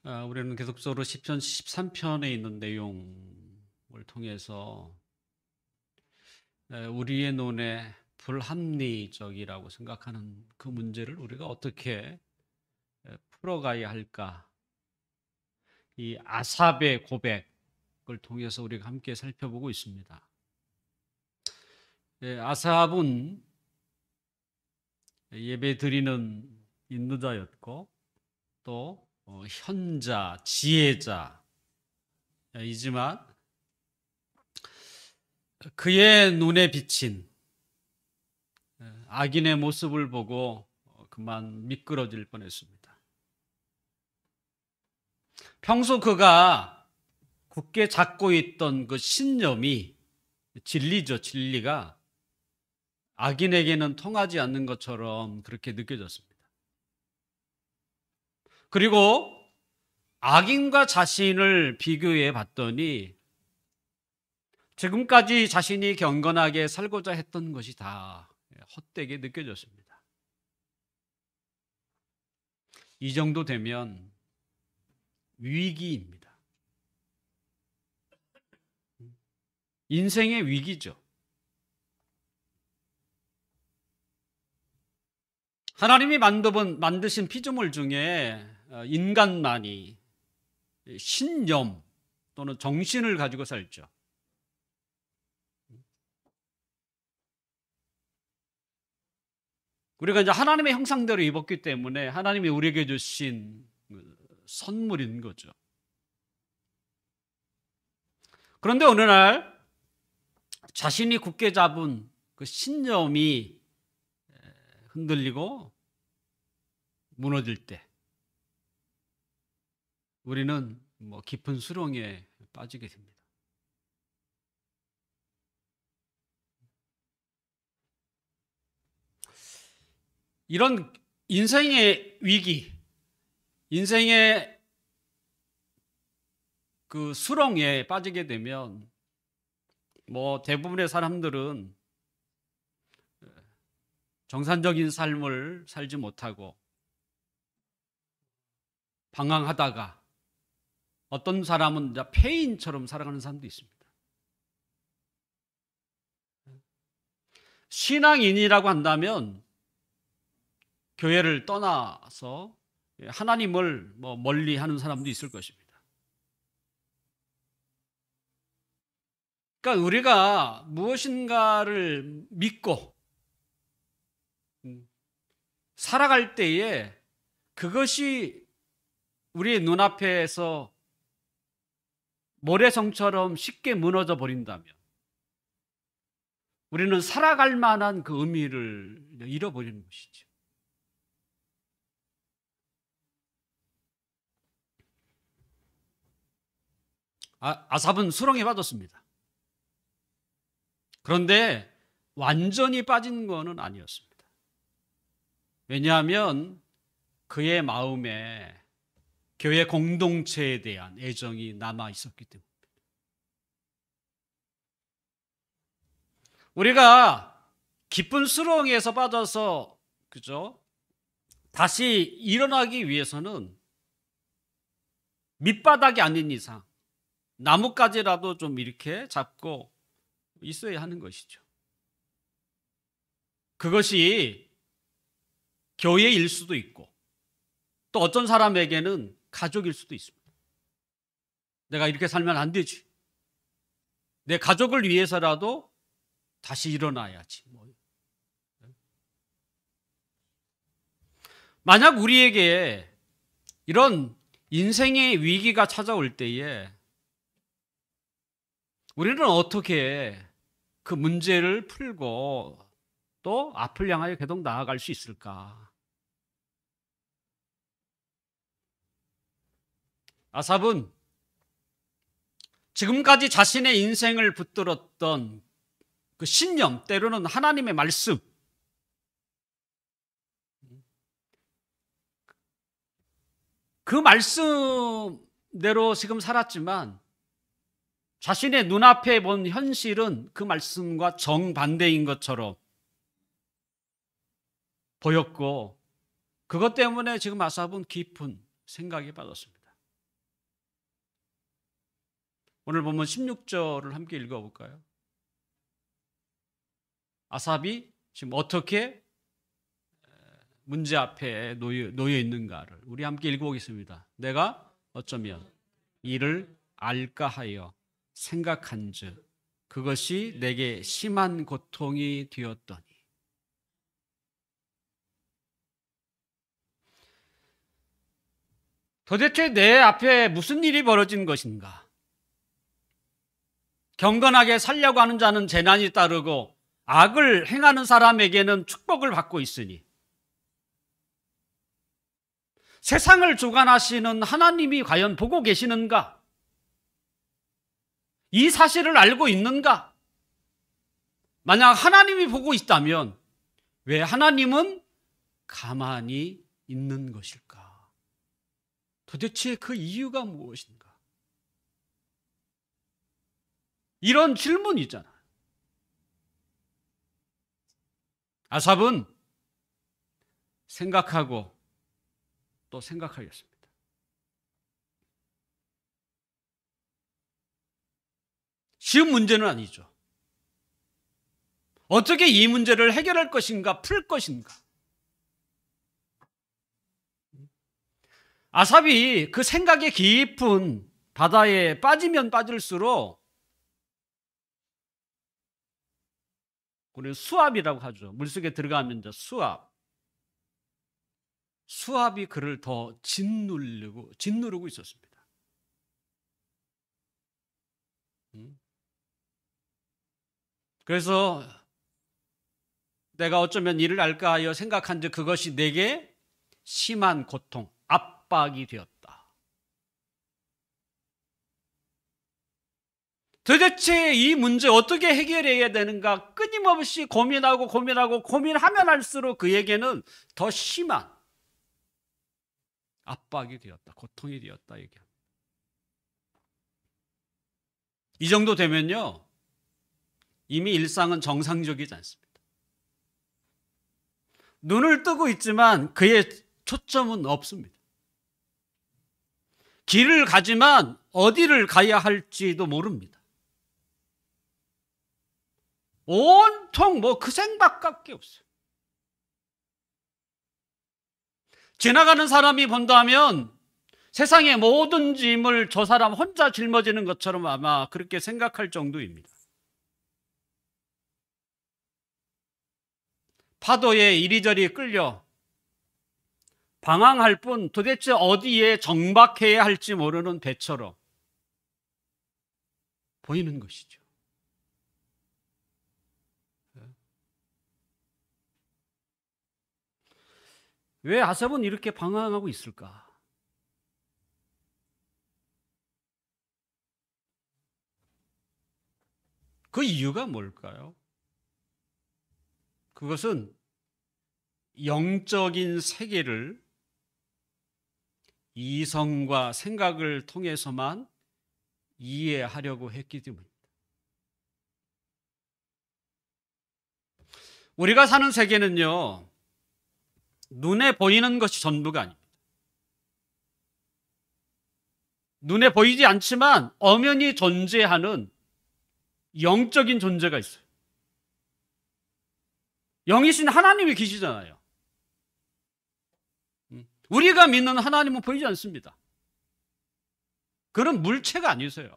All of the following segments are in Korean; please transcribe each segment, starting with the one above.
우리는 계속적으로 시편 13편에 있는 내용을 통해서 우리의 눈에 불합리적이라고 생각하는 그 문제를 우리가 어떻게 풀어가야 할까? 이 아삽의 고백을 통해서 우리가 함께 살펴보고 있습니다. 아삽은 예배 드리는 인도자였고 또 현자, 지혜자이지만 그의 눈에 비친 악인의 모습을 보고 그만 미끄러질 뻔했습니다. 평소 그가 굳게 잡고 있던 그 신념이 진리죠, 진리가 악인에게는 통하지 않는 것처럼 그렇게 느껴졌습니다. 그리고 악인과 자신을 비교해 봤더니 지금까지 자신이 경건하게 살고자 했던 것이 다 헛되게 느껴졌습니다. 이 정도 되면 위기입니다. 인생의 위기죠. 하나님이 만드신 피조물 중에 인간만이 신념 또는 정신을 가지고 살죠. 우리가 이제 하나님의 형상대로 입었기 때문에 하나님이 우리에게 주신 선물인 거죠. 그런데 어느 날 자신이 굳게 잡은 그 신념이 흔들리고 무너질 때 우리는 깊은 수렁에 빠지게 됩니다. 이런 인생의 위기, 인생의 그 수렁에 빠지게 되면 대부분의 사람들은 정상적인 삶을 살지 못하고 방황하다가 어떤 사람은 폐인처럼 살아가는 사람도 있습니다. 신앙인이라고 한다면 교회를 떠나서 하나님을 멀리 하는 사람도 있을 것입니다. 그러니까 우리가 무엇인가를 믿고 살아갈 때에 그것이 우리의 눈앞에서 모래성처럼 쉽게 무너져 버린다면 우리는 살아갈 만한 그 의미를 잃어버리는 것이죠. 아삽은 수렁에 빠졌습니다. 그런데 완전히 빠진 것은 아니었습니다. 왜냐하면 그의 마음에 교회 공동체에 대한 애정이 남아 있었기 때문입니다. 우리가 깊은 수렁에서 빠져서 다시 일어나기 위해서는 밑바닥이 아닌 이상 나뭇가지라도 좀 이렇게 잡고 있어야 하는 것이죠. 그것이 교회일 수도 있고 또 어떤 사람에게는 가족일 수도 있습니다. 내가 이렇게 살면 안 되지. 내 가족을 위해서라도 다시 일어나야지. 만약 우리에게 이런 인생의 위기가 찾아올 때에 우리는 어떻게 그 문제를 풀고 또 앞을 향하여 계속 나아갈 수 있을까? 아삽은 지금까지 자신의 인생을 붙들었던 그 신념, 때로는 하나님의 말씀, 그 말씀대로 지금 살았지만 자신의 눈앞에 본 현실은 그 말씀과 정반대인 것처럼 보였고 그것 때문에 지금 아삽은 깊은 생각에 빠졌습니다. 오늘 보면 16절을 함께 읽어볼까요? 아삽이 지금 어떻게 문제 앞에 놓여 있는가를 우리 함께 읽어보겠습니다. 내가 어쩌면 이를 알까 하여 생각한즉 그것이 내게 심한 고통이 되었더니. 도대체 내 앞에 무슨 일이 벌어진 것인가? 경건하게 살려고 하는 자는 재난이 따르고 악을 행하는 사람에게는 축복을 받고 있으니 세상을 주관하시는 하나님이 과연 보고 계시는가? 이 사실을 알고 있는가? 만약 하나님이 보고 있다면 왜 하나님은 가만히 있는 것일까? 도대체 그 이유가 무엇인가? 이런 질문이잖아요. 아삽은 생각하고 또 생각하겠습니다. 쉬운 문제는 아니죠. 어떻게 이 문제를 해결할 것인가, 풀 것인가? 아삽이 그 생각의 깊은 바다에 빠지면 빠질수록 우리는 수압이라고 하죠. 물속에 들어가면 이제 수압이 그를 더 짓누르고 있었습니다. 그래서 내가 어쩌면 이를 알까 하여 생각한즉 그것이 내게 심한 고통, 압박이 되었다. 도대체 이 문제 어떻게 해결해야 되는가 끊임없이 고민하면 할수록 그에게는 더 심한 압박이 되었다. 고통이 되었다. 얘기합니다. 이 정도 되면요, 이미 일상은 정상적이지 않습니다. 눈을 뜨고 있지만 그의 초점은 없습니다. 길을 가지만 어디를 가야 할지도 모릅니다. 온통 그 생각밖에 없어요. 지나가는 사람이 본다면 세상의 모든 짐을 저 사람 혼자 짊어지는 것처럼 아마 그렇게 생각할 정도입니다. 파도에 이리저리 끌려 방황할 뿐 도대체 어디에 정박해야 할지 모르는 배처럼 보이는 것이죠. 왜 아삽은 이렇게 방황하고 있을까? 그 이유가 뭘까요? 그것은 영적인 세계를 이성과 생각을 통해서만 이해하려고 했기 때문입니다. 우리가 사는 세계는요, 눈에 보이는 것이 전부가 아닙니다. 눈에 보이지 않지만 엄연히 존재하는 영적인 존재가 있어요. 영이신 하나님이 계시잖아요. 우리가 믿는 하나님은 보이지 않습니다. 그런 물체가 아니세요.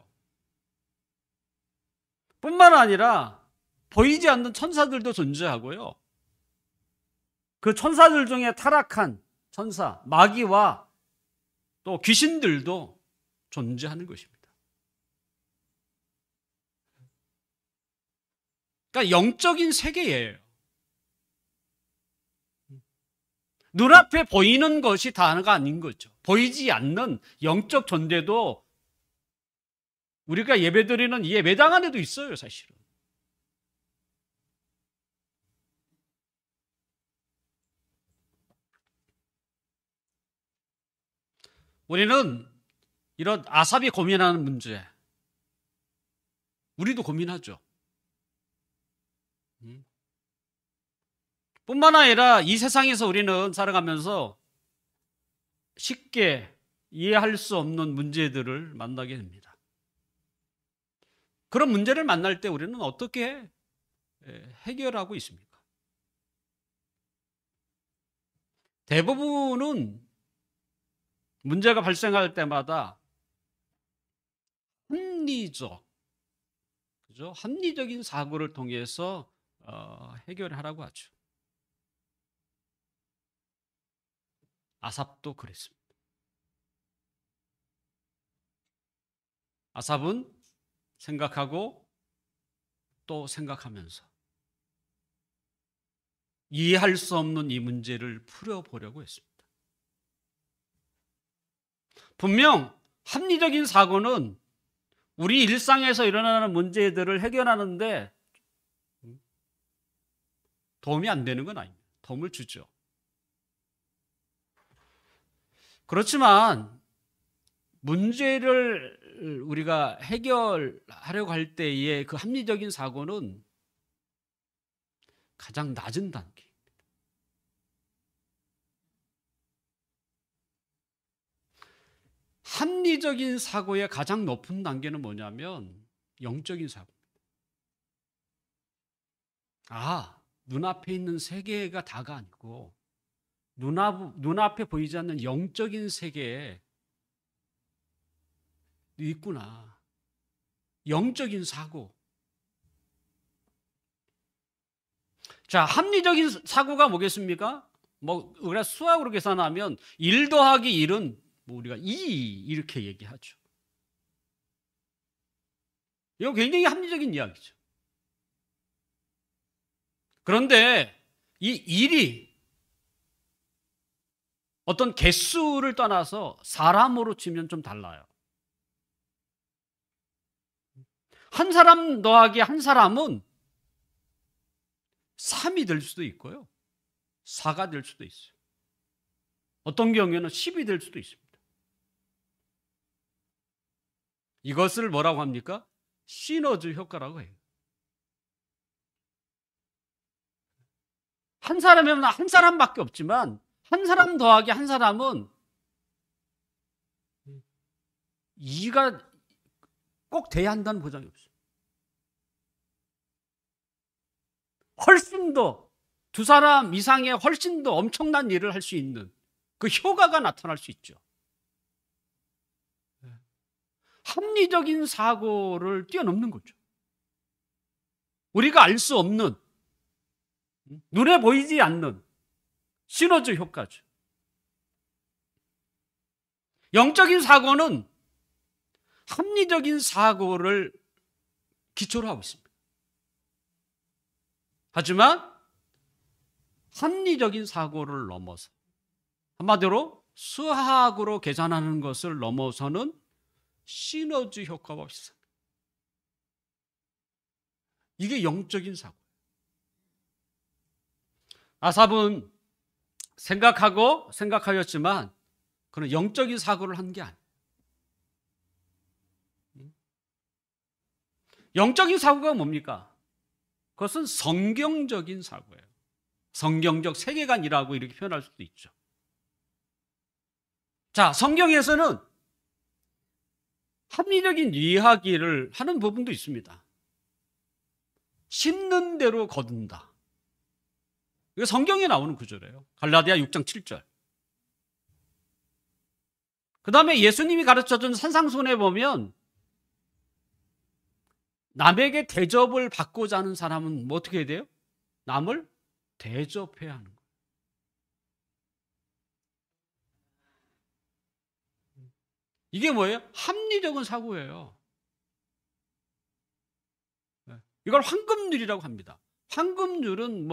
뿐만 아니라 보이지 않는 천사들도 존재하고요. 그 천사들 중에 타락한 천사, 마귀와 또 귀신들도 존재하는 것입니다. 그러니까 영적인 세계예요. 눈앞에 보이는 것이 다가 아닌 거죠. 보이지 않는 영적 존재도 우리가 예배드리는 이 예배당 안에도 있어요, 사실은. 우리는 이런 아삽이 고민하는 문제, 우리도 고민하죠. 뿐만 아니라 이 세상에서 우리는 살아가면서 쉽게 이해할 수 없는 문제들을 만나게 됩니다. 그런 문제를 만날 때 우리는 어떻게 해결하고 있습니까? 대부분은 문제가 발생할 때마다 그죠? 합리적인 사고를 통해서 해결하라고 하죠. 아삽도 그랬습니다. 아삽은 생각하고 또 생각하면서 이해할 수 없는 이 문제를 풀어보려고 했습니다. 분명 합리적인 사고는 우리 일상에서 일어나는 문제들을 해결하는데 도움이 안 되는 건 아닙니다. 도움을 주죠. 그렇지만 문제를 우리가 해결하려고 할 때의 그 합리적인 사고는 가장 낮은 단계입니다. 합리적인 사고의 가장 높은 단계는 뭐냐면 영적인 사고입니다. 눈앞에 있는 세계가 다가 아니고 눈앞에 보이지 않는 영적인 세계에 있구나. 영적인 사고. 자, 합리적인 사고가 뭐겠습니까? 우리가 수학으로 계산하면 1 더하기 1은 우리가 2 이렇게 얘기하죠. 이거 굉장히 합리적인 이야기죠. 그런데 이 1이 어떤 개수를 떠나서 사람으로 치면 좀 달라요. 한 사람 더하기 한 사람은 3이 될 수도 있고요. 4가 될 수도 있어요. 어떤 경우에는 10이 될 수도 있습니다. 이것을 뭐라고 합니까? 시너지 효과라고 해요. 한 사람이면 한 사람밖에 없지만 한 사람 더하기 한 사람은 2가 꼭 돼야 한다는 보장이 없어요. 훨씬 더 두 사람 이상의 훨씬 더 엄청난 일을 할 수 있는 그 효과가 나타날 수 있죠. 합리적인 사고를 뛰어넘는 거죠. 우리가 알 수 없는, 눈에 보이지 않는 시너지 효과죠. 영적인 사고는 합리적인 사고를 기초로 하고 있습니다. 하지만 합리적인 사고를 넘어서, 한마디로 수학으로 계산하는 것을 넘어서는 시너지 효과가 있습니다. 이게 영적인 사고예요. 아삽은 생각하였지만 그는 영적인 사고를 한 게 아니에요. 영적인 사고가 뭡니까? 그것은 성경적인 사고예요. 성경적 세계관이라고 이렇게 표현할 수도 있죠. 자, 성경에서는 합리적인 이야기를 하는 부분도 있습니다. 심는 대로 거둔다. 이거 성경에 나오는 구절이에요. 갈라디아 6장 7절. 그 다음에 예수님이 가르쳐준 산상순에 보면 남에게 대접을 받고자 하는 사람은 뭐 어떻게 해야 돼요? 남을 대접해야 하는 거예요. 이게 뭐예요? 합리적인 사고예요. 이걸 황금률이라고 합니다. 황금률은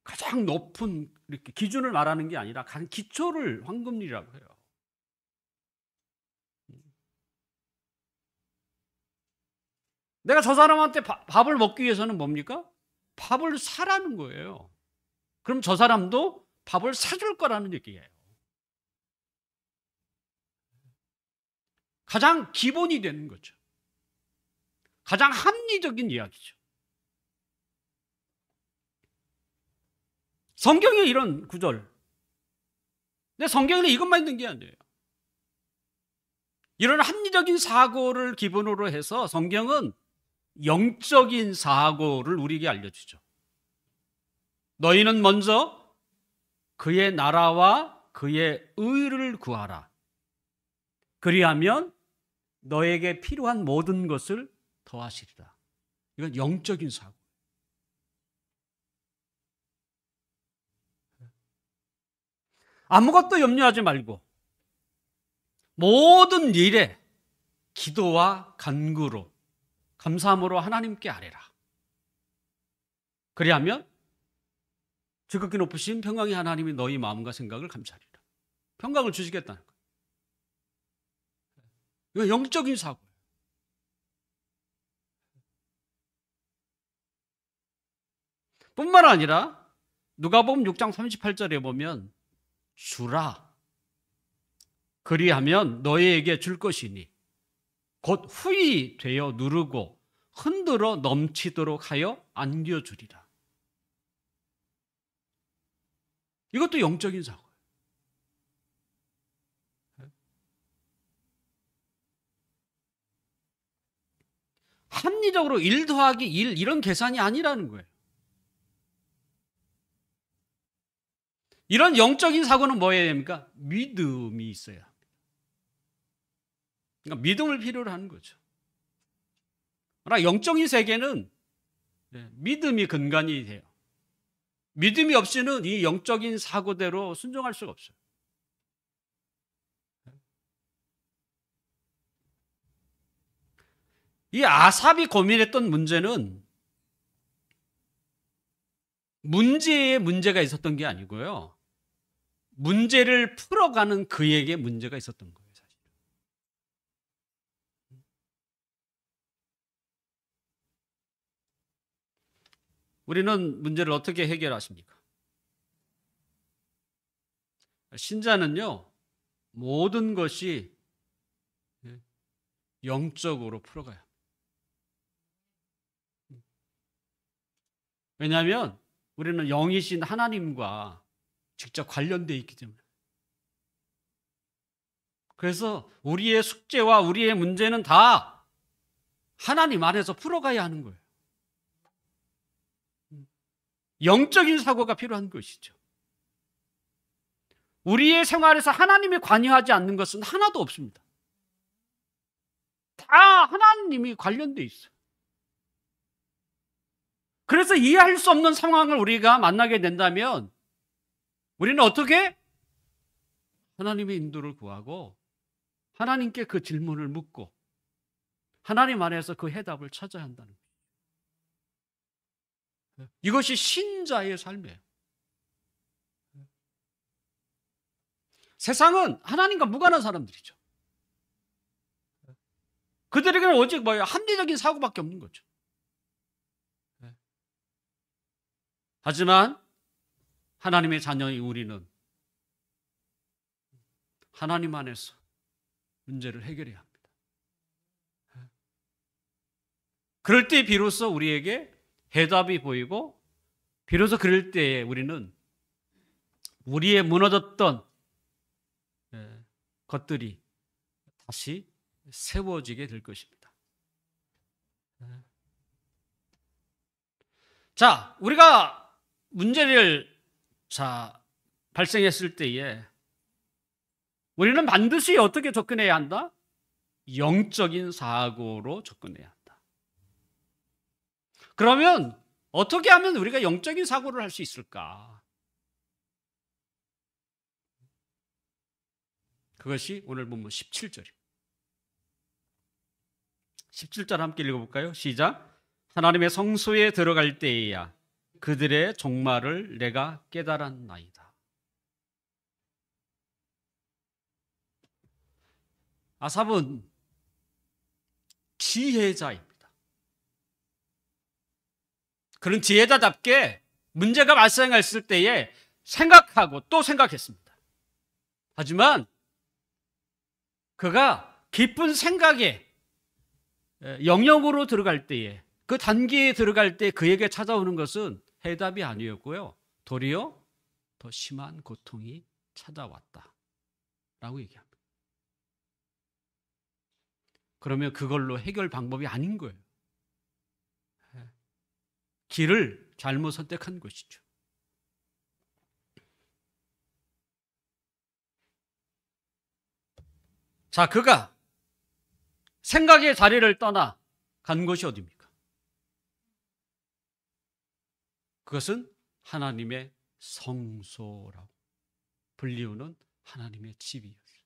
가장 높은 이렇게 기준을 말하는 게 아니라 가장 기초를 황금률이라고 해요. 내가 저 사람한테 밥을 먹기 위해서는 뭡니까? 밥을 사라는 거예요. 그럼 저 사람도 밥을 사줄 거라는 얘기예요. 가장 기본이 되는 거죠. 가장 합리적인 이야기죠. 성경에 이런 구절. 근데 성경에는 이것만 있는 게 아니에요. 이런 합리적인 사고를 기본으로 해서 성경은 영적인 사고를 우리에게 알려주죠. 너희는 먼저 그의 나라와 그의 의를 구하라. 그리하면 너에게 필요한 모든 것을 더하시리라. 이건 영적인 사고. 아무것도 염려하지 말고 모든 일에 기도와 간구로 감사함으로 하나님께 아뢰라. 그리하면 지극히 높으신 평강의 하나님이 너희 마음과 생각을 감찰하리라. 평강을 주시겠다는 거예요. 이건 영적인 사고예요. 뿐만 아니라 누가복음 6장 38절에 보면 주라. 그리하면 너희에게 줄 것이니 곧 후히 되어 누르고 흔들어 넘치도록 하여 안겨주리라. 이것도 영적인 사고예요. 합리적으로 1 더하기 1 이런 계산이 아니라는 거예요. 이런 영적인 사고는 뭐여야 됩니까? 믿음이 있어야 합니다. 그러니까 믿음을 필요로 하는 거죠. 그러나 영적인 세계는 믿음이 근간이 돼요. 믿음이 없이는 이 영적인 사고대로 순종할 수가 없어요. 이 아삽이 고민했던 문제는 문제에 문제가 있었던 게 아니고요. 문제를 풀어가는 그에게 문제가 있었던 거예요, 사실. 우리는 문제를 어떻게 해결하십니까? 신자는요, 모든 것이 영적으로 풀어가요. 왜냐하면 우리는 영이신 하나님과 직접 관련되어 있기 때문에. 그래서 우리의 숙제와 우리의 문제는 다 하나님 안에서 풀어가야 하는 거예요. 영적인 사고가 필요한 것이죠. 우리의 생활에서 하나님이 관여하지 않는 것은 하나도 없습니다. 다 하나님이 관련되어 있어요. 그래서 이해할 수 없는 상황을 우리가 만나게 된다면 우리는 어떻게? 하나님의 인도를 구하고 하나님께 그 질문을 묻고 하나님 안에서 그 해답을 찾아야 한다는 거예요. 이것이 신자의 삶이에요. 세상은 하나님과 무관한 사람들이죠. 그들에게는 오직 뭐예요? 합리적인 사고밖에 없는 거죠. 하지만 하나님의 자녀인 우리는 하나님 안에서 문제를 해결해야 합니다. 그럴 때 비로소 우리에게 해답이 보이고 비로소 그럴 때에 우리는 우리의 무너졌던 것들이 다시 세워지게 될 것입니다. 자, 우리가 문제를 발생했을 때에 우리는 반드시 어떻게 접근해야 한다? 영적인 사고로 접근해야 한다. 그러면 어떻게 하면 우리가 영적인 사고를 할 수 있을까? 그것이 오늘 본문 17절입니다. 17절 함께 읽어볼까요? 시작. 하나님의 성소에 들어갈 때에야 그들의 종말을 내가 깨달았나이다. 아삽은 지혜자입니다. 그런 지혜자답게 문제가 발생했을 때에 생각하고 또 생각했습니다. 하지만 그가 깊은 생각에 영역으로 들어갈 때에 그 단계에 들어갈 때 그에게 찾아오는 것은 해답이 아니었고요. 도리어 더 심한 고통이 찾아왔다라고 얘기합니다. 그러면 그걸로 해결 방법이 아닌 거예요. 길을 잘못 선택한 것이죠. 자, 그가 생각의 자리를 떠나 간 곳이 어디입니까? 그것은 하나님의 성소라고 불리우는 하나님의 집이었어요.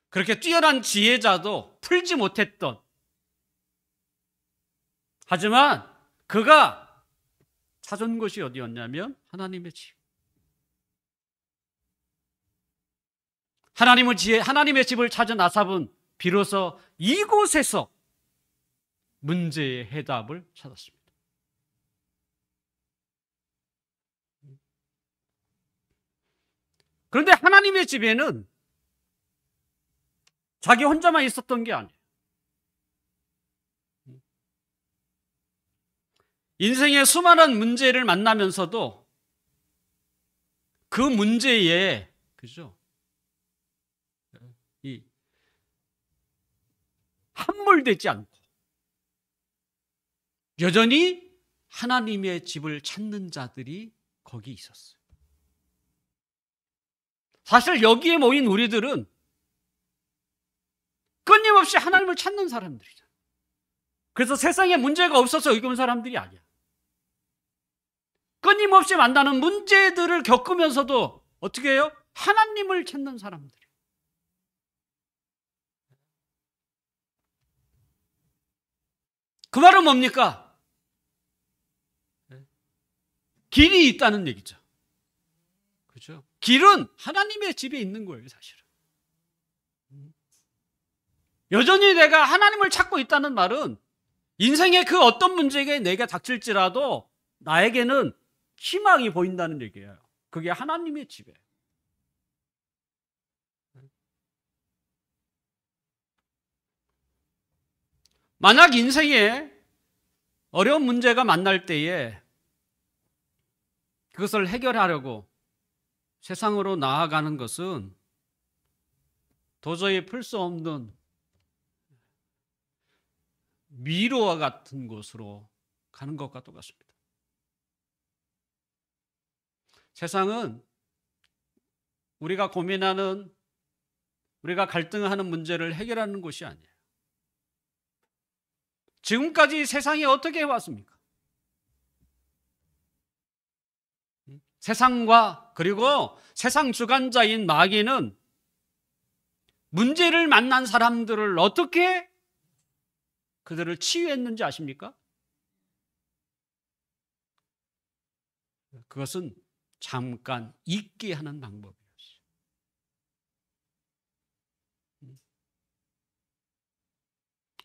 그렇게 뛰어난 지혜자도 풀지 못했던, 하지만 그가 찾은 곳이 어디였냐면 하나님의 집. 하나님의 집을 찾은 아삽은 비로소 이곳에서 문제의 해답을 찾았습니다. 그런데 하나님의 집에는 자기 혼자만 있었던 게 아니에요. 인생의 수많은 문제를 만나면서도 그 문제에, 그죠? 함몰되지 않고 여전히 하나님의 집을 찾는 자들이 거기 있었어요. 사실 여기에 모인 우리들은 끊임없이 하나님을 찾는 사람들이죠. 그래서 세상에 문제가 없어서 여기 온 사람들이 아니야. 끊임없이 만나는 문제들을 겪으면서도 어떻게 해요? 하나님을 찾는 사람들. 그 말은 뭡니까? 길이 있다는 얘기죠. 그렇죠? 길은 하나님의 집에 있는 거예요, 사실은. 여전히 내가 하나님을 찾고 있다는 말은 인생의 그 어떤 문제에 내가 닥칠지라도 나에게는 희망이 보인다는 얘기예요. 그게 하나님의 집이에요. 만약 인생에 어려운 문제가 만날 때에 그것을 해결하려고 세상으로 나아가는 것은 도저히 풀 수 없는 미로와 같은 곳으로 가는 것과 똑같습니다. 세상은 우리가 고민하는, 우리가 갈등하는 문제를 해결하는 곳이 아니에요. 지금까지 세상이 어떻게 해왔습니까? 세상과 그리고 세상 주관자인 마귀는 문제를 만난 사람들을 어떻게 그들을 치유했는지 아십니까? 그것은 잠깐 잊게 하는 방법이었어요.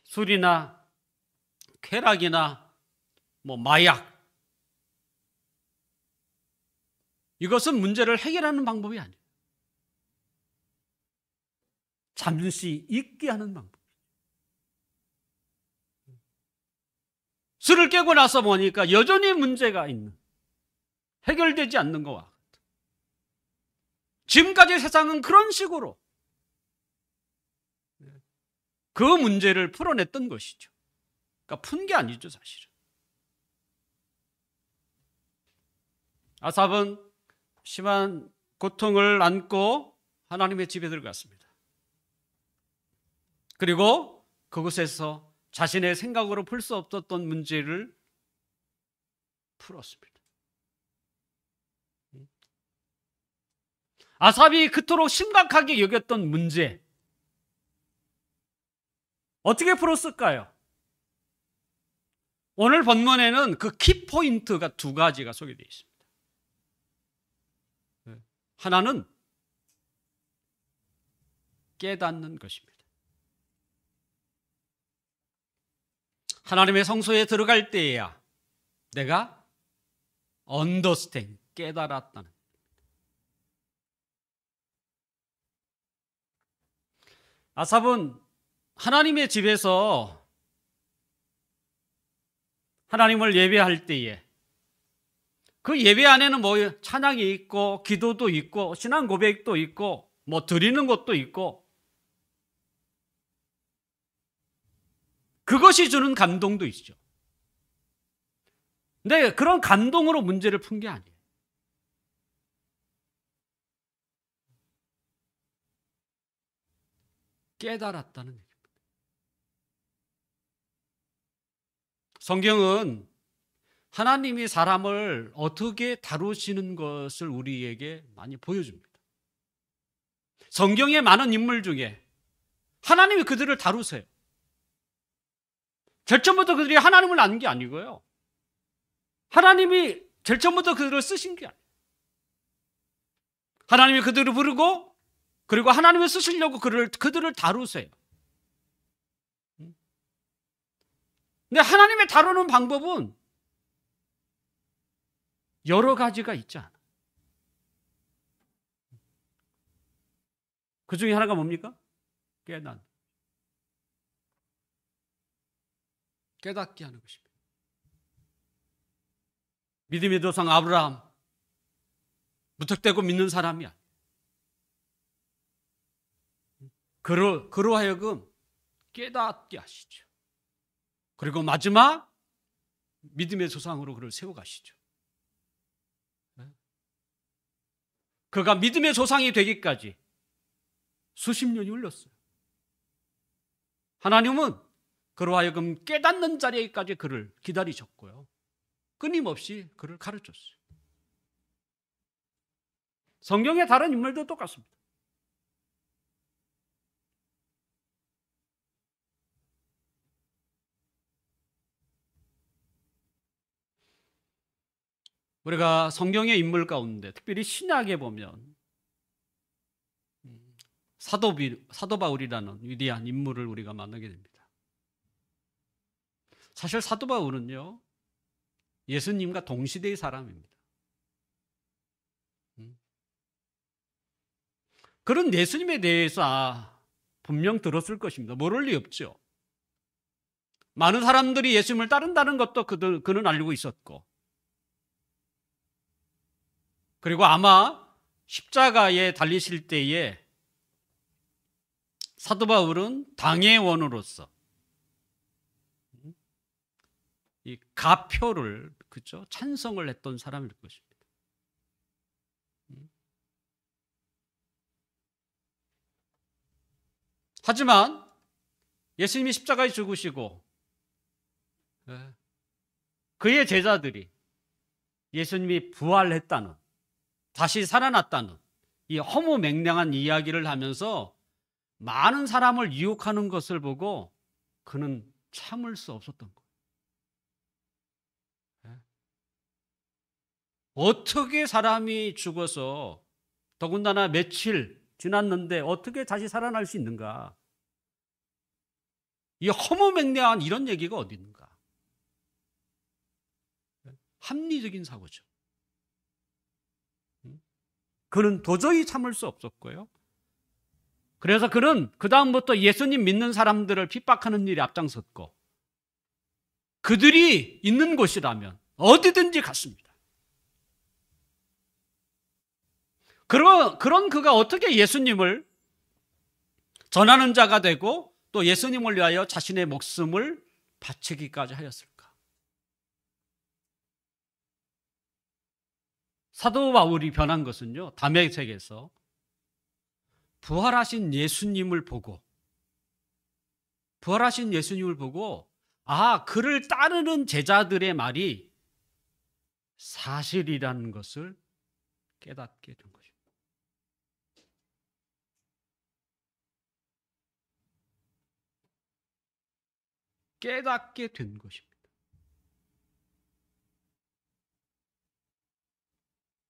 술이나 쾌락이나 마약, 이것은 문제를 해결하는 방법이 아니에요. 잠시 잊게 하는 방법. 술을 깨고 나서 보니까 여전히 문제가 있는, 해결되지 않는 것과 같아요. 지금까지 세상은 그런 식으로 그 문제를 풀어냈던 것이죠. 그러니까 푼 게 아니죠, 사실은. 아삽은 심한 고통을 안고 하나님의 집에 들어갔습니다. 그리고 그곳에서 자신의 생각으로 풀 수 없었던 문제를 풀었습니다. 아삽이 그토록 심각하게 여겼던 문제, 어떻게 풀었을까요? 오늘 본문에는 그 키포인트가 두 가지가 소개되어 있습니다. 하나는 깨닫는 것입니다. 하나님의 성소에 들어갈 때에야 내가 understand, 깨달았다는. 아삽은 하나님의 집에서 하나님을 예배할 때에 그 예배 안에는 찬양이 있고 기도도 있고 신앙 고백도 있고 뭐 드리는 것도 있고, 그것이 주는 감동도 있죠. 근데 그런 감동으로 문제를 푼 게 아니에요. 깨달았다는 얘기입니다. 성경은 하나님이 사람을 어떻게 다루시는 것을 우리에게 많이 보여줍니다. 성경의 많은 인물 중에 하나님이 그들을 다루세요. 제일 처음부터 그들이 하나님을 아는 게 아니고요. 하나님이 제일 처음부터 그들을 쓰신 게 아니에요. 하나님이 그들을 부르고, 그리고 하나님을 쓰시려고 그들을 다루세요. 근데 하나님의 다루는 방법은 여러 가지가 있지 않아요. 그 중에 하나가 뭡니까? 깨닫게 하는 것입니다. 믿음의 조상 아브라함, 무턱대고 믿는 사람이야. 그로 하여금 깨닫게 하시죠. 그리고 마지막 믿음의 조상으로 그를 세워가시죠. 그가 믿음의 조상이 되기까지 수십 년이 흘렀어요. 하나님은 그로 하여금 깨닫는 자리에까지 그를 기다리셨고요. 끊임없이 그를 가르쳤어요. 성경의 다른 인물도 똑같습니다. 우리가 성경의 인물 가운데 특별히 신약에 보면 사도 바울이라는 위대한 인물을 우리가 만나게 됩니다. 사실 사도 바울은요, 예수님과 동시대의 사람입니다. 그런 예수님에 대해서 분명 들었을 것입니다. 모를 리 없죠. 많은 사람들이 예수님을 따른다는 것도 그는 알고 있었고, 그리고 아마 십자가에 달리실 때에 사도 바울은 당회원으로서 이 가표를, 그죠, 찬성을 했던 사람일 것입니다. 하지만 예수님이 십자가에 죽으시고 그의 제자들이 예수님이 부활했다는, 다시 살아났다는 이 허무맹랑한 이야기를 하면서 많은 사람을 유혹하는 것을 보고 그는 참을 수 없었던 거예요. 어떻게 사람이 죽어서 더군다나 며칠 지났는데 어떻게 다시 살아날 수 있는가? 이 허무맹랑한 이런 얘기가 어디 있는가? 합리적인 사고죠. 그는 도저히 참을 수 없었고요. 그래서 그는 그 다음부터 예수님 믿는 사람들을 핍박하는 일에 앞장섰고, 그들이 있는 곳이라면 어디든지 갔습니다. 그런 그가 어떻게 예수님을 전하는 자가 되고 또 예수님을 위하여 자신의 목숨을 바치기까지 하였을까? 사도 바울이 변한 것은요, 담에색에서 부활하신 예수님을 보고 그를 따르는 제자들의 말이 사실이라는 것을 깨닫게 된 것입니다. 깨닫게 된 것입니다.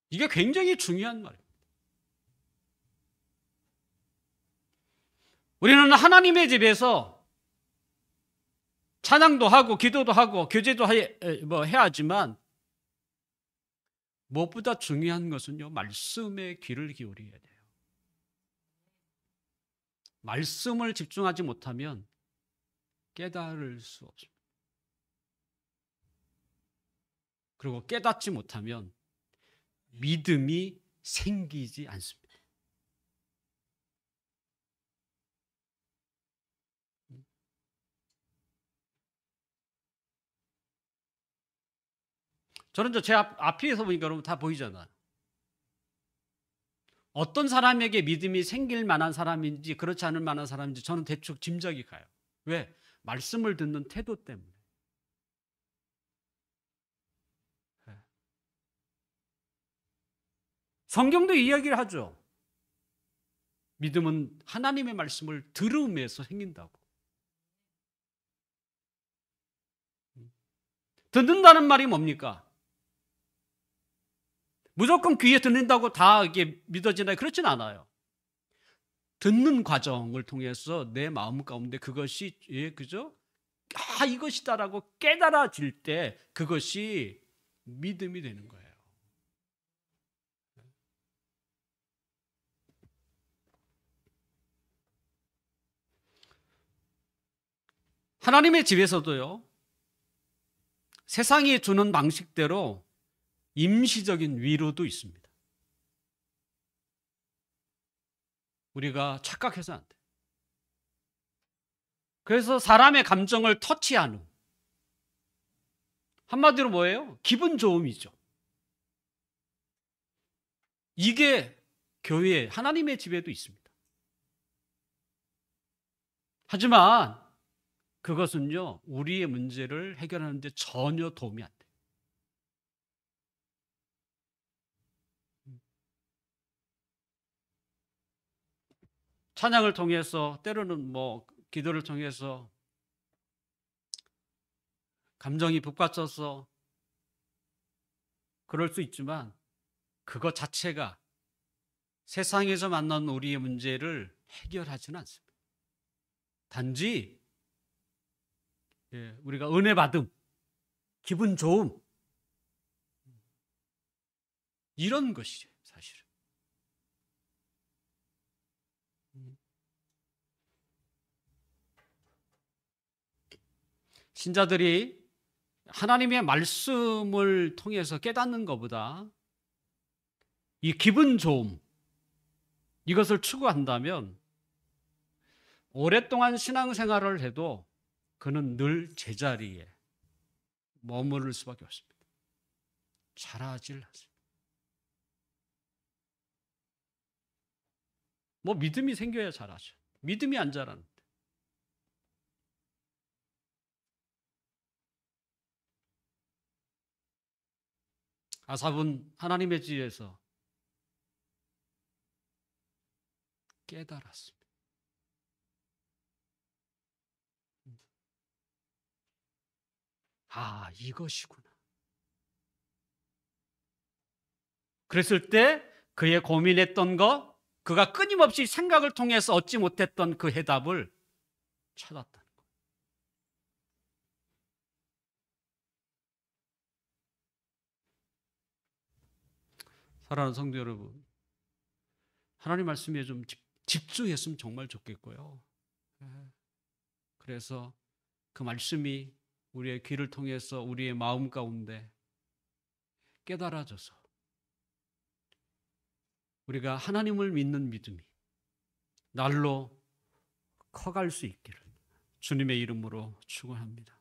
이게 굉장히 중요한 말입니다. 우리는 하나님의 집에서 찬양도 하고 기도도 하고 교제도 해야 하지만 무엇보다 중요한 것은요, 말씀에 귀를 기울여야 돼요. 말씀을 집중하지 못하면 깨달을 수 없습니다. 그리고 깨닫지 못하면 믿음이 생기지 않습니다. 저는 제 앞에서 보니까 여러분 다 보이잖아요. 어떤 사람에게 믿음이 생길 만한 사람인지 그렇지 않을 만한 사람인지 저는 대충 짐작이 가요. 왜? 말씀을 듣는 태도 때문에. 성경도 이야기를 하죠. 믿음은 하나님의 말씀을 들음에서 생긴다고. 듣는다는 말이 뭡니까? 무조건 귀에 듣는다고 다 이게 믿어지나요? 그렇진 않아요. 듣는 과정을 통해서 내 마음 가운데 그것이 그죠? 이것이다라고 깨달아질 때 그것이 믿음이 되는 거예요. 하나님의 집에서도요, 세상이 주는 방식대로 임시적인 위로도 있습니다. 우리가 착각해서는 안 돼. 그래서 사람의 감정을 터치하는, 한마디로 뭐예요? 기분 좋음이죠. 이게 교회, 하나님의 집에도 있습니다. 하지만 그것은요, 우리의 문제를 해결하는 데 전혀 도움이 안 돼요. 찬양을 통해서, 때로는 기도를 통해서 감정이 북받쳐서 그럴 수 있지만 그것 자체가 세상에서 만난 우리의 문제를 해결하지는 않습니다. 단지 우리가 은혜 받음, 기분 좋음, 이런 것이죠, 사실은. 신자들이 하나님의 말씀을 통해서 깨닫는 것보다 이 기분 좋음, 이것을 추구한다면 오랫동안 신앙생활을 해도 그는 늘 제자리에 머무를 수밖에 없습니다. 자라질 않습니다. 믿음이 생겨야 자라죠. 믿음이 안 자라는데. 아삽은 하나님의 집에서 깨달았습니다. 이것이구나. 그랬을 때 그의 고민했던 것, 그가 끊임없이 생각을 통해서 얻지 못했던 그 해답을 찾았다는 것. 사랑하는 성도 여러분, 하나님 말씀에 좀 집중했으면 정말 좋겠고요. 그래서 그 말씀이 우리의 귀를 통해서 우리의 마음 가운데 깨달아져서 우리가 하나님을 믿는 믿음이 날로 커갈 수 있기를 주님의 이름으로 축원합니다.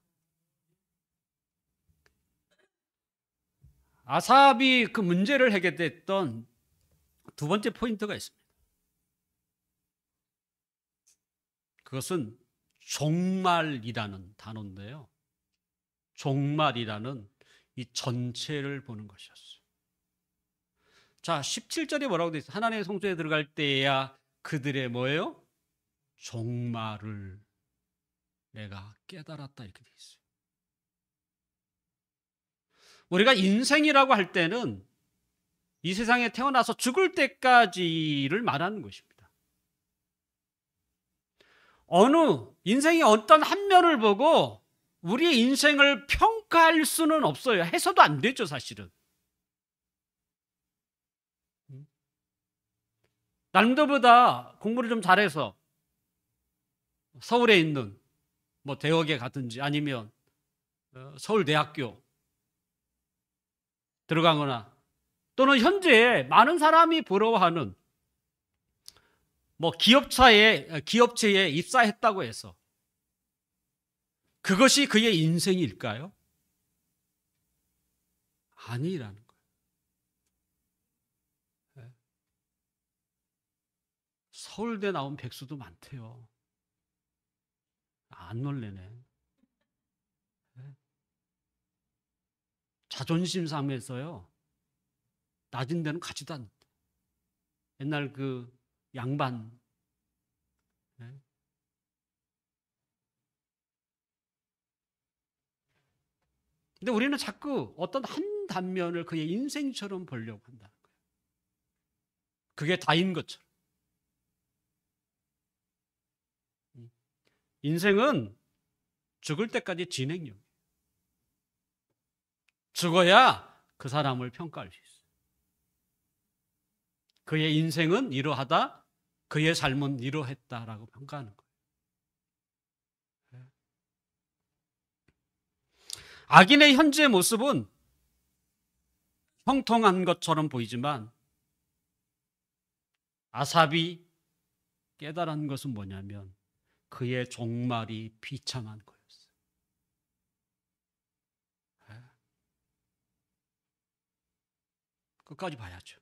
아삽이 그 문제를 해결했던 두 번째 포인트가 있습니다. 그것은 종말이라는 단어인데요. 종말이라는 이 전체를 보는 것이었어요. 자, 17절에 뭐라고 되어 있어요? 하나님의 성소에 들어갈 때야 그들의 뭐예요? 종말을 내가 깨달았다, 이렇게 되어 있어요. 우리가 인생이라고 할 때는 이 세상에 태어나서 죽을 때까지를 말하는 것입니다. 인생의 어떤 한 면을 보고 우리의 인생을 평가할 수는 없어요. 해서도 안 되죠, 사실은. 남들보다 공부를 좀 잘해서 서울에 있는 대학에 가든지 아니면 서울대학교 들어가거나 또는 현재 많은 사람이 부러워하는 기업체에 입사했다고 해서 그것이 그의 인생일까요? 아니라는 거예요. 예. 서울대 나온 백수도 많대요. 안 놀래네. 예. 자존심 상해서요. 낮은 데는 가지도 않는다. 옛날 그 양반. 예. 근데 우리는 자꾸 어떤 한 단면을 그의 인생처럼 보려고 한다는 거예요. 그게 다인 것처럼. 인생은 죽을 때까지 진행형이에요. 죽어야 그 사람을 평가할 수 있어요. 그의 인생은 이러하다, 그의 삶은 이러했다라고 평가하는 거예요. 악인의 현재 모습은 형통한 것처럼 보이지만 아삽이 깨달은 것은 뭐냐면 그의 종말이 비참한 거였어요. 끝까지 봐야죠.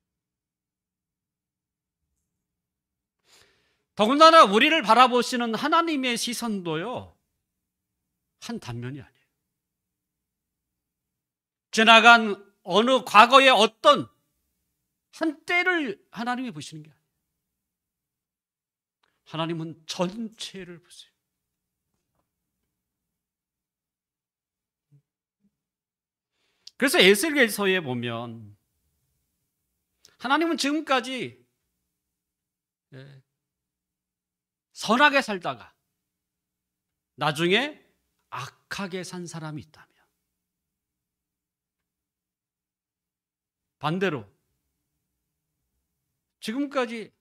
더군다나 우리를 바라보시는 하나님의 시선도요, 한 단면이 아니에요. 지나간 어느 과거의 어떤 한 때를 하나님이 보시는 게 아니에요. 하나님은 전체를 보세요. 그래서 에스겔서에 보면 하나님은 지금까지 선하게 살다가 나중에 악하게 산 사람이 있다면, 반대로 지금까지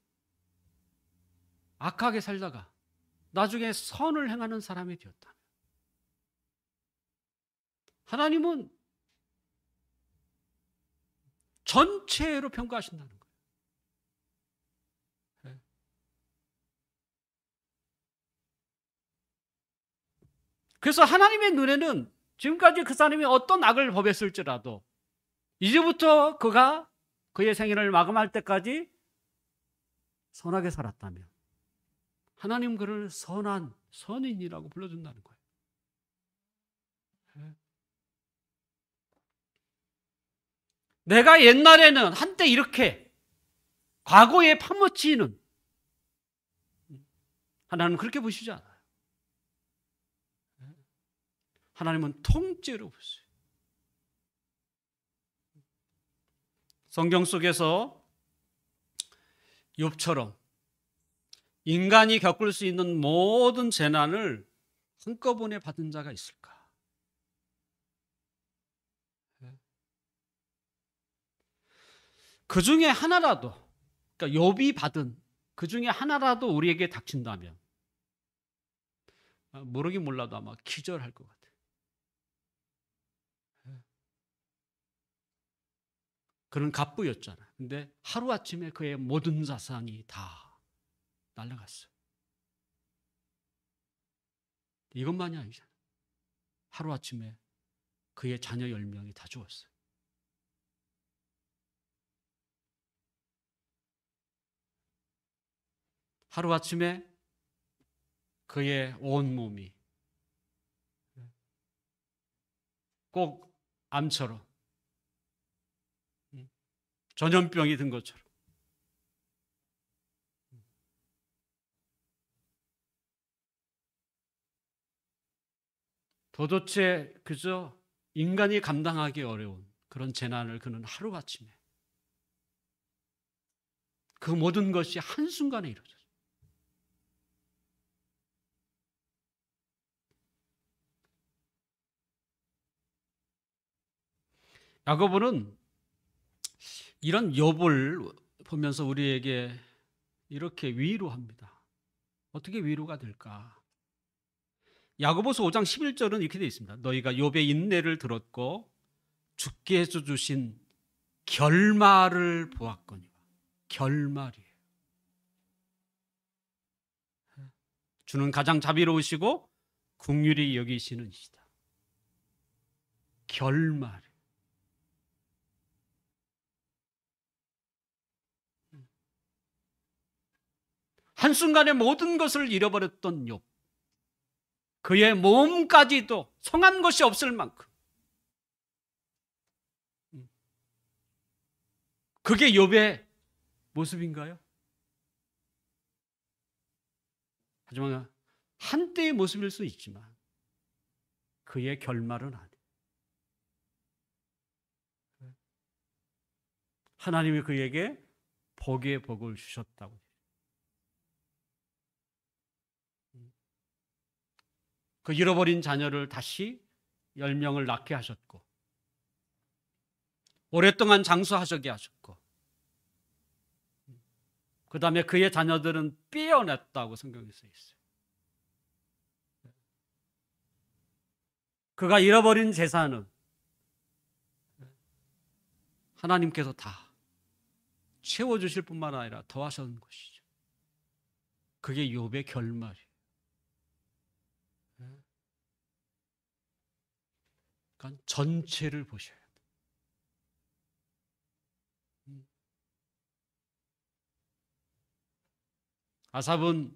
악하게 살다가 나중에 선을 행하는 사람이 되었다면, 하나님은 전체로 평가하신다는 거예요. 그래서 하나님의 눈에는 지금까지 그 사람이 어떤 악을 범했을지라도 이제부터 그가 그의 생애를 마감할 때까지 선하게 살았다면 하나님 그를 선한 선인이라고 불러준다는 거예요. 내가 옛날에는 한때 이렇게 과거에 파묻히는, 하나님은 그렇게 보시지 않아요. 하나님은 통째로 보세요. 성경 속에서 욥처럼 인간이 겪을 수 있는 모든 재난을 한꺼번에 받은 자가 있을까? 그 중에 하나라도, 그러니까 욥이 받은 그 중에 하나라도 우리에게 닥친다면 모르긴 몰라도 아마 기절할 것 같아요. 그는 갑부였잖아요. 근데 하루아침에 그의 모든 자산이 다 날아갔어요. 이것만이 아니잖아요. 하루아침에 그의 자녀 10명이 다 죽었어요. 하루아침에 그의 온몸이 꼭 암처럼 전염병이 든 것처럼 도대체 그저 인간이 감당하기 어려운 그런 재난을 그는 하루아침에 그 모든 것이 한순간에 이루어졌어요. 야고보는 이런 욥을 보면서 우리에게 이렇게 위로합니다. 어떻게 위로가 될까? 야고보서 5장 11절은 이렇게 되어 있습니다. 너희가 욥의 인내를 들었고 주께서 주신 결말을 보았거니와. 결말이에요. 주는 가장 자비로우시고 긍휼히 여기시는 이시다. 결말. 한순간에 모든 것을 잃어버렸던 욥. 그의 몸까지도 성한 것이 없을 만큼. 그게 욥의 모습인가요? 하지만 한때의 모습일 수 있지만 그의 결말은 아니에요. 하나님이 그에게 복의 복을 주셨다고. 그 잃어버린 자녀를 다시 10명을 낳게 하셨고 오랫동안 장수하게 하셨고 그 다음에 그의 자녀들은 삐어냈다고 성경에 써 있어요. 그가 잃어버린 재산은 하나님께서 다 채워주실 뿐만 아니라 더하셨는 것이죠. 그게 욥의 결말이에요. 그러니까 전체를 보셔야 돼요. 아삽은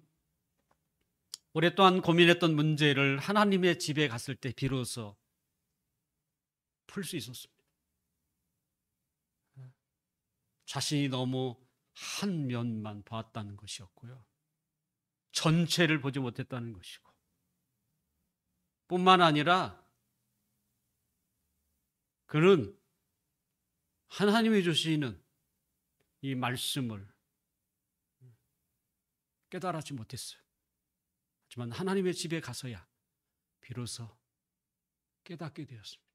오랫동안 고민했던 문제를 하나님의 집에 갔을 때 비로소 풀 수 있었습니다. 자신이 너무 한 면만 봤다는 것이었고요. 전체를 보지 못했다는 것이고 뿐만 아니라 그는 하나님이 주시는 이 말씀을 깨달지 못했어요. 하지만 하나님의 집에 가서야 비로소 깨닫게 되었습니다.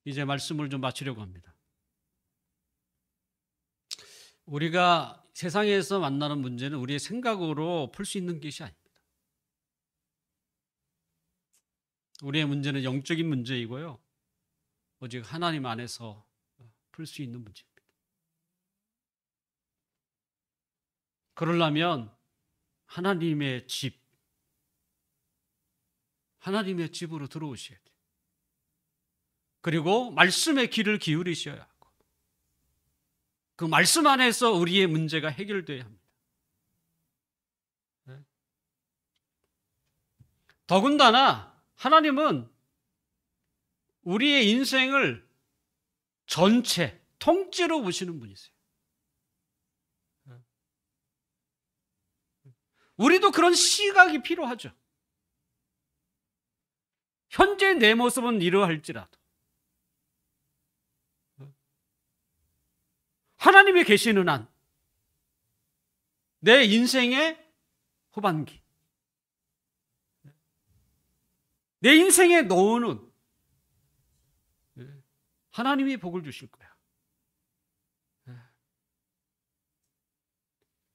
이제 말씀을 좀 마치려고 합니다. 우리가 세상에서 만나는 문제는 우리의 생각으로 풀 수 있는 것이 아닙니다. 우리의 문제는 영적인 문제이고요. 오직 하나님 안에서 풀 수 있는 문제입니다. 그러려면 하나님의 집으로 들어오셔야 돼요. 그리고 말씀의 귀를 기울이셔야 하고 그 말씀 안에서 우리의 문제가 해결돼야 합니다. 더군다나 하나님은 우리의 인생을 전체, 통째로 보시는 분이세요. 우리도 그런 시각이 필요하죠. 현재 내 모습은 이러할지라도 하나님이 계시는 한 내 인생의 후반기, 내 인생의 노후는 하나님이 복을 주실 거야.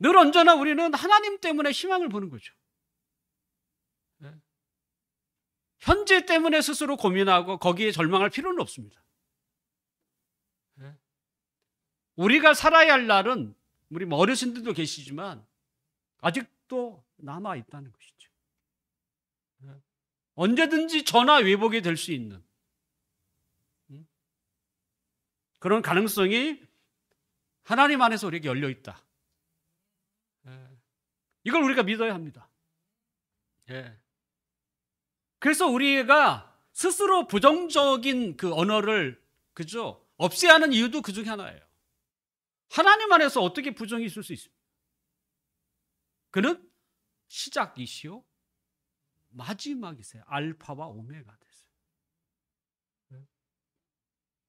늘 언제나 우리는 하나님 때문에 희망을 보는 거죠. 현재 때문에 스스로 고민하고 거기에 절망할 필요는 없습니다. 우리가 살아야 할 날은 우리 어르신들도 계시지만 아직도 남아있다는 것이죠. 언제든지 전화 위복이 될 수 있는 그런 가능성이 하나님 안에서 우리에게 열려있다. 이걸 우리가 믿어야 합니다. 그래서 우리가 스스로 부정적인 그 언어를 없애야 하는 이유도 그 중에 하나예요. 하나님 안에서 어떻게 부정이 있을 수 있습니까? 그는 시작이시요 마지막이세요. 알파와 오메가 되세요.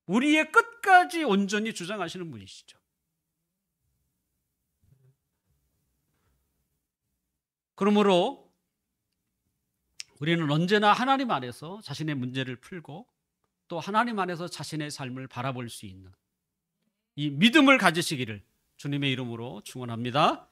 우리의 끝까지 온전히 주장하시는 분이시죠. 그러므로 우리는 언제나 하나님 안에서 자신의 문제를 풀고 또 하나님 안에서 자신의 삶을 바라볼 수 있는 이 믿음을 가지시기를 주님의 이름으로 축원합니다.